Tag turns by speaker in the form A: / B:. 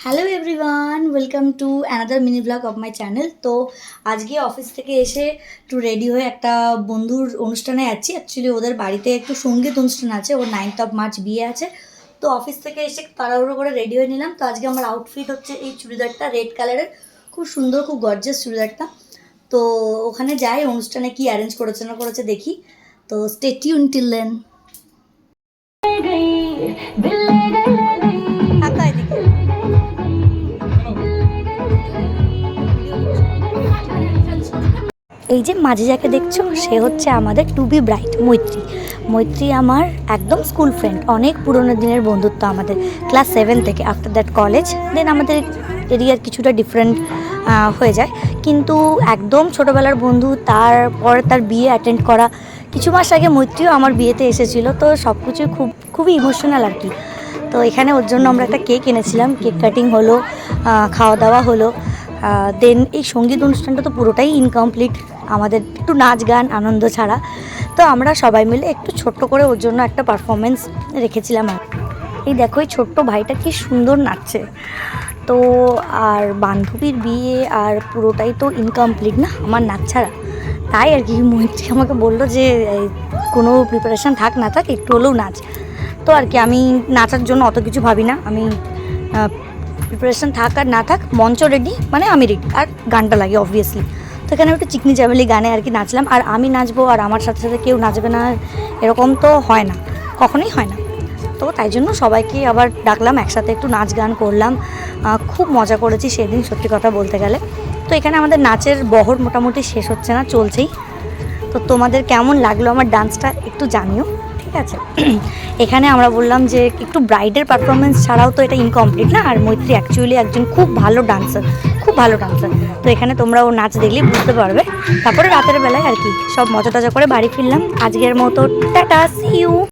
A: Hello everyone, welcome to another mini blog of my channel. তো আজকে office থেকে এসে একটু রেডি হয়ে একটা বন্ধুর অনুষ্ঠানে যাচ্ছি। অ্যাকচুয়ালি ওদের বাড়িতে একটু সঙ্গীত অনুষ্ঠান আছে, ওর 9th of March বিয়ে আছে। তো অফিস থেকে এসে তাড়াহুড়ো করে রেডি হয়ে নিলাম। তো আজকে আমার আউটফিট হচ্ছে এই চুড়িদারটা, রেড কালারের, খুব সুন্দর, খুব গর্জিয়াস চুড়িদারটা। তো ওখানে যাই, অনুষ্ঠানে কি অ্যারেঞ্জ করেছে না করেছে দেখি। তো স্টে টিউন টিল দেন। এই যে মাঝে যাকে দেখছো, সে হচ্ছে আমাদের টু বি ব্রাইট মৈত্রী। মৈত্রী আমার একদম স্কুল ফ্রেন্ড, অনেক পুরোনো দিনের বন্ধুত্ব আমাদের, ক্লাস 7 থেকে। আফটার দ্যাট কলেজ, দেন আমাদের এরিয়ার কিছুটা ডিফারেন্ট হয়ে যায়, কিন্তু একদম ছোটোবেলার বন্ধু। তারপর তার বিয়ে অ্যাটেন্ড করা কিছু মাস আগে মৈত্রীও আমার বিয়েতে এসেছিলো। তো সব কিছুই খুবই ইমোশনাল আর কি। তো এখানে ওর জন্য আমরা একটা কেক এনেছিলাম, কেক কাটিং হলো, খাওয়া দাওয়া হলো। দেন এই সঙ্গীত অনুষ্ঠানটা তো পুরোটাই ইনকমপ্লিট, আমাদের একটু নাচ গান আনন্দ ছাড়া। তো আমরা সবাই মিলে একটু ছোট্ট করে ওর জন্য একটা পারফরমেন্স রেখেছিলাম। এই দেখো, এই ছোট্ট ভাইটা কি সুন্দর নাচছে। তো আর বান্ধবীর বিয়ে আর পুরোটাই তো ইনকমপ্লিট না আমার নাচ ছাড়া। তাই আর কি মৈত্রী আমাকে বললো যে কোনো প্রিপারেশান থাক না থাক, একটু হলেও নাচ। তো আর কি আমি নাচার জন্য অত কিছু ভাবি না, আমি প্রিপারেশান থাক আর না থাক, মঞ্চ রেডি মানে আমি রেডি, আর গানটা লাগে অবভিয়াসলি। তো এখানে একটু চিকনি চামেলি গানে আর কি নাচলাম। আর আমি নাচবো আর আমার সাথে সাথে কেউ নাচবে না, এরকম তো হয় না, কখনোই হয় না। তো তাই জন্য সবাইকে আবার ডাকলাম, একসাথে একটু নাচ গান করলাম। খুব মজা করেছি সেদিন, সত্যি কথা বলতে গেলে। তো এখানে আমাদের নাচের বহর মোটামুটি শেষ হচ্ছে না, চলছেই। তো তোমাদের কেমন লাগলো আমার ডান্সটা একটু জানিও, ঠিক আছে? এখানে আমরা বললাম যে একটু ব্রাইডের পারফরমেন্স ছাড়াও তো এটা ইনকমপ্লিট না। আর মৈত্রী অ্যাকচুয়ালি একজন খুব ভালো ডান্সার, খুব ভালো ডান্সার। তো এখানে তোমরা ও নাচ দেখলে বুঝতে পারবে। তারপরে রাতের বেলায় আর কি সব মজা টজা করে বাড়ি ফিরলাম। আজকের মতো টাটা, সি ইউ।